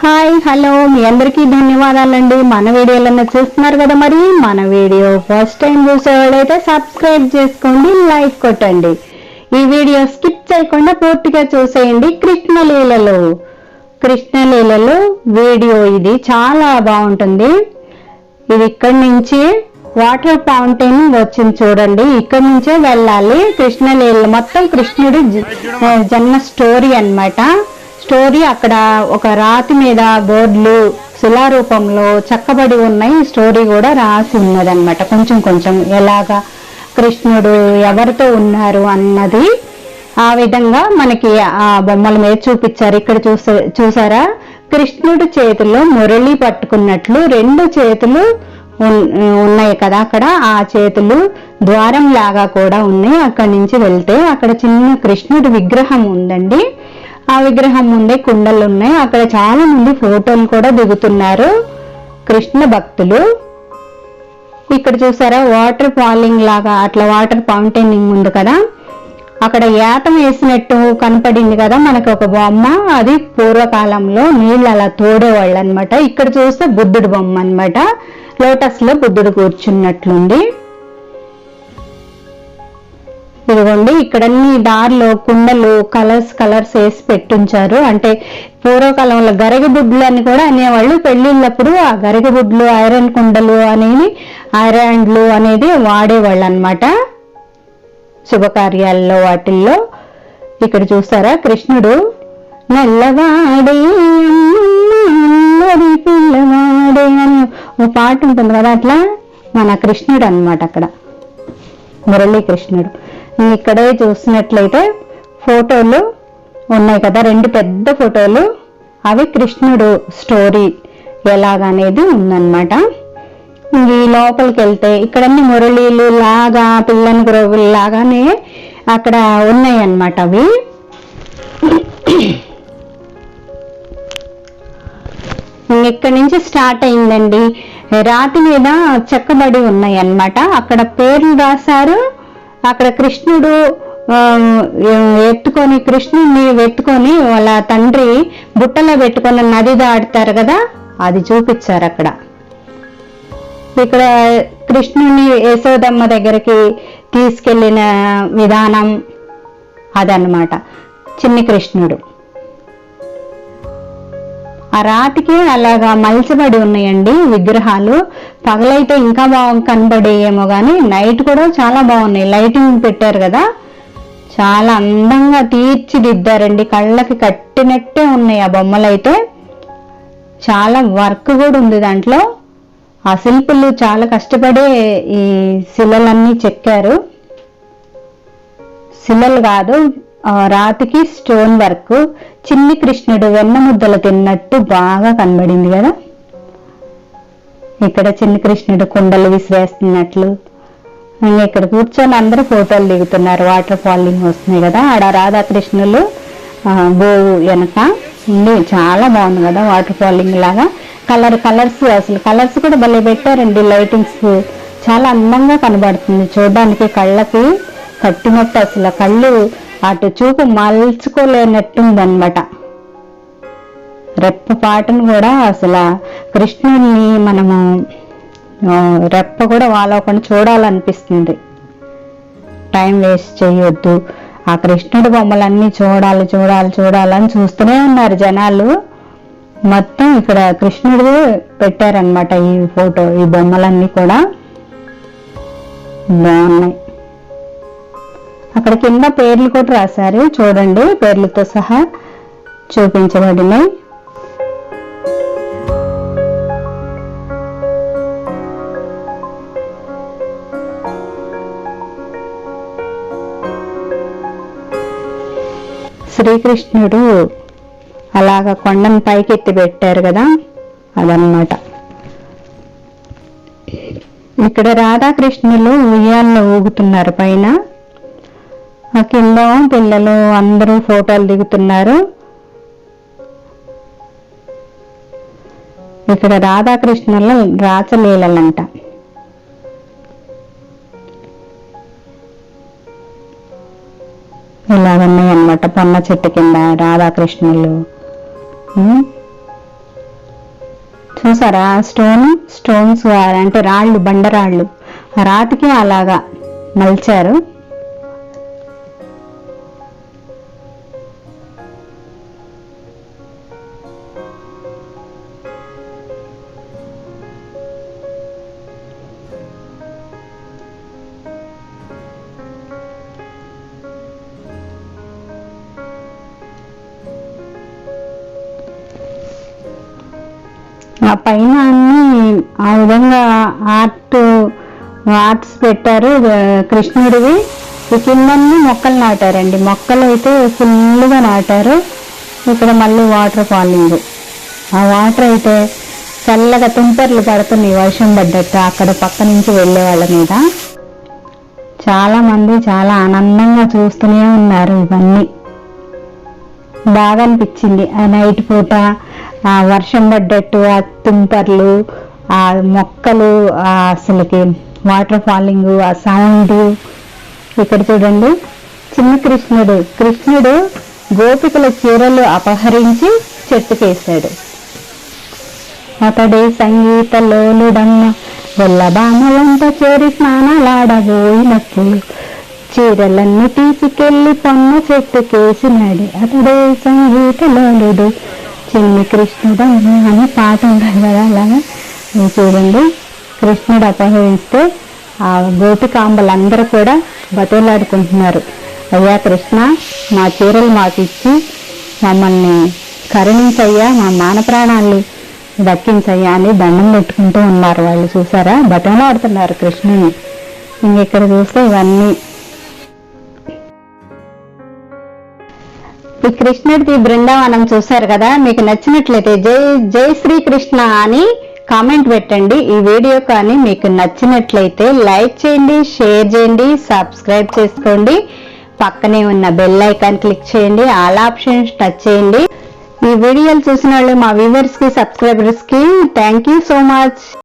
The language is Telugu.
హాయ్ హలో మీ అందరికీ ధన్యవాదాలండి. మన వీడియోలన్నీ చూస్తున్నారు కదా, మరి మన వీడియో ఫస్ట్ టైం చూసేవాళ్ళైతే సబ్స్క్రైబ్ చేసుకోండి, లైక్ కొట్టండి. ఈ వీడియో స్కిప్ చేయకుండా పూర్తిగా చూసేయండి. కృష్ణలీలలో వీడియో ఇది చాలా బాగుంటుంది. ఇది ఇక్కడి నుంచి వాటర్ ఫౌంటైన్ వచ్చింది చూడండి, ఇక్కడి నుంచే వెళ్ళాలి. కృష్ణలీల మొత్తం కృష్ణుడి జన్మ స్టోరీ అన్నమాట. స్టోరీ అక్కడ ఒక రాతి మీద బోర్డులు శిలారూపంలో చెక్కబడి ఉన్నాయి. స్టోరీ కూడా రాసి ఉన్నదన్నమాట. కొంచెం కొంచెం ఎలాగా కృష్ణుడు ఎవరితో ఉన్నారు అన్నది ఆ విధంగా మనకి ఆ బొమ్మల మీద చూపించారు. ఇక్కడ చూసారా, కృష్ణుడి చేతిలో మురళి పట్టుకున్నట్లు రెండు చేతులు ఉన్నాయి కదా, అక్కడ ఆ చేతులు ద్వారం లాగా కూడా ఉన్నాయి. అక్కడి నుంచి వెళ్తే అక్కడ చిన్న కృష్ణుడి విగ్రహం ఉందండి. ఆ విగ్రహం ముందే కుండలు ఉన్నాయి. అక్కడ చాలా మంది ఫోటోలు కూడా దిగుతున్నారు కృష్ణ భక్తులు. ఇక్కడ చూసారా, వాటర్ ఫాలింగ్ లాగా అట్లా వాటర్ ఫౌంటైనింగ్ ఉంది కదా, అక్కడ ఏతం వేసినట్టు కనపడింది కదా మనకి ఒక బొమ్మ. అది పూర్వకాలంలో నీళ్ళు అలా తోడేవాళ్ళు అనమాట. ఇక్కడ చూస్తే బుద్ధుడు బొమ్మ అనమాట. లోటస్ లో బుద్ధుడు కూర్చున్నట్లుంది. ఇదిగోండి, ఇక్కడన్ని దారిలో కుండలు కలర్స్ వేసి పెట్టుంచారు. అంటే పూర్వకాలంలో గరిగబుడ్లు అని కూడా అనేవాళ్ళు. పెళ్లిళ్ళప్పుడు ఆ గరిగబుడ్లు, ఐరన్ కుండలు అనేది ఐరన్లు అనేది వాడేవాళ్ళు అనమాట శుభకార్యాల్లో వాటిల్లో. ఇక్కడ చూస్తారా, కృష్ణుడు నల్లవాడే పిల్లవాడే అని ఒక పాట ఉంటుంది కదా, అట్లా మన కృష్ణుడు అనమాట. అక్కడ మురళీ కృష్ణుడు. ఇక్కడే చూసినట్లయితే ఫోటోలు ఉన్నాయి కదా, రెండు పెద్ద ఫోటోలు. అవి కృష్ణుడు స్టోరీ ఎలాగనేది ఉందన్నమాట. ఈ లోపలికి వెళ్తే ఇక్కడన్ని మురళీలు లాగా పిల్లని గ్రోవులు లాగానే అక్కడ ఉన్నాయి అన్నమాట. అవి ఇక్కడి నుంచి స్టార్ట్ అయిందండి. రాతి మీద చెక్కబడి ఉన్నాయి అన్నమాట. అక్కడ పేర్లు రాశారు. అక్కడ కృష్ణుడు కృష్ణుడిని ఎత్తుకొని వాళ్ళ తండ్రి బుట్టలో పెట్టుకొని నది దాటుతారు కదా, అది చూపించారు అక్కడ. ఇక్కడ కృష్ణుడిని యశోదమ్మ దగ్గరికి తీసుకెళ్లిన విధానం అదన్నమాట. చిన్ని కృష్ణుడు ఆ రాతికి అలాగా మలిచబడి ఉన్నాయండి విగ్రహాలు. పగలైతే ఇంకా బాగా కనబడేయేమో కానీ నైట్ కూడా చాలా బాగున్నాయి. లైటింగ్ పెట్టారు కదా, చాలా అందంగా తీర్చిదిద్దారండి. కళ్ళకి కట్టినట్టే ఉన్నాయి ఆ బొమ్మలు అయితే. చాలా వర్క్ కూడా ఉంది దాంట్లో. ఆ శిల్పులు చాలా కష్టపడే ఈ శిలలన్నీ చెక్కారు. శిలలు కాదు, రాతికి స్టోన్ వర్క్. చిన్ని కృష్ణుడు వెన్న ముద్దలు తిన్నట్టు బాగా కనబడింది కదా. ఇక్కడ చిన్ని కృష్ణుడు కుండలు విసిరేస్తున్నట్లు. ఇక్కడ కూర్చొని అందరూ ఫోటోలు దిగుతున్నారు. వాటర్ ఫాలింగ్ వస్తున్నాయి కదా, ఆడ రాధాకృష్ణులు గోవు వెనక ఉంది. చాలా బాగుంది కదా వాటర్ ఫాలింగ్ లాగా. కలర్స్ అసలు కలర్స్ కూడా భలే పెట్టారండి. లైటింగ్స్ చాలా అందంగా కనబడుతుంది చూడడానికి. కళ్ళకి కట్టినట్టు అసలు కళ్ళు అటు చూపు మలుచుకోలేనట్టుందన్నమాట. రెప్ప పాటను కూడా అసలు కృష్ణుడిని మనము రెప్ప కూడా వాళ్ళకుండా చూడాలనిపిస్తుంది. టైం వేస్ట్ చేయొద్దు. ఆ కృష్ణుడి బొమ్మలన్నీ చూడాలని చూస్తూనే ఉన్నారు జనాలు. మొత్తం ఇక్కడ కృష్ణుడు పెట్టారనమాట ఈ ఫోటో. ఈ బొమ్మలన్నీ కూడా బాగున్నాయి. అక్కడ కింద పేర్లు కూడా రాశారు చూడండి, పేర్లతో సహా చూపించబడినాయి. శ్రీకృష్ణుడు అలాగా కొండను పైకి ఎత్తి పెట్టారు కదా, అదన్నమాట. ఇక్కడ రాధాకృష్ణులు ఉయ్యాల్లో ఊగుతున్నారు పైన. ఆ కింద పిల్లలు అందరూ ఫోటోలు దిగుతున్నారు. ఇక్కడ రాధాకృష్ణుల రాసలీలలంట. ఇలాగన్నాయి అన్నమాట. పొన్న చెట్టు కింద రాధాకృష్ణులు. చూసారా స్టోన్స్ అంటే రాళ్ళు, బండరాళ్ళు రాతికి అలాగా మలిచారు. ఆ పైన అన్ని ఆ విధంగా ఆర్ట్స్ పెట్టారు కృష్ణుడివి. ఈ కిందన్నీ మొక్కలు నాటారండి. మొక్కలు అయితే ఫుల్గా నాటారు. ఇక్కడ మళ్ళీ వాటర్ ఫాలింగ్. ఆ వాటర్ అయితే చల్లగా తుంపర్లు పడుతున్నాయి వర్షం పడ్డట్టు అక్కడ పక్క నుంచి వెళ్ళే వాళ్ళ మీద. చాలా మంది చాలా ఆనందంగా చూస్తూనే ఉన్నారు. ఇవన్నీ బాగా అనిపించింది. ఆ నైట్ పూట ఆ వర్షం పడ్డట్టు ఆ తుంపర్లు, ఆ మొక్కలు, అసలుకి వాటర్ ఫాలింగ్, ఆ సౌండ్. ఇక్కడ చూడండి చిన్న కృష్ణుడు గోపికల చీరలు అపహరించి చెట్టుకేశాడు. అతడే సంగీత లోలుడన్న వల్లభామ వంట చేరి స్నానాలాడబోయినప్పుడు చీరలన్నీ తీసుకెళ్లి పొన్న చెట్టుకేసినాడు. అతడే సంగీత లోలుడు చిన్ని కృష్ణుడు అని పాట ఉంటుంది కదా, అలాగా చూడండి. కృష్ణుడు అపహరిస్తే ఆ గోపికాంబలందరూ కూడా బతులాడుకుంటున్నారు. అయ్యా కృష్ణ, మా చీరలు మాకు ఇచ్చి మమ్మల్ని కరుణించయ్యా, మా మాన ప్రాణాలు దక్కించయ్యా అని దండం పెట్టుకుంటూ ఉన్నారు వాళ్ళు. చూసారా, బతులాడుతున్నారు కృష్ణుని. ఇంకెక్కడ చూస్తే ఇవన్నీ ఈ కృష్ణుడిది బృందావనం చూశారు కదా. మీకు నచ్చినట్లయితే జై శ్రీకృష్ణ అని కామెంట్ పెట్టండి. ఈ వీడియో కానీ మీకు నచ్చినట్లయితే లైక్ చేయండి, షేర్ చేయండి, సబ్స్క్రైబ్ చేసుకోండి. పక్కనే ఉన్న బెల్ ఐకాన్ క్లిక్ చేయండి, ఆల్ ఆప్షన్స్ టచ్ చేయండి. ఈ వీడియోలు చూసిన వాళ్ళు మా వ్యూవర్స్ కి, సబ్స్క్రైబర్స్ కి థ్యాంక్ యూ సో మచ్.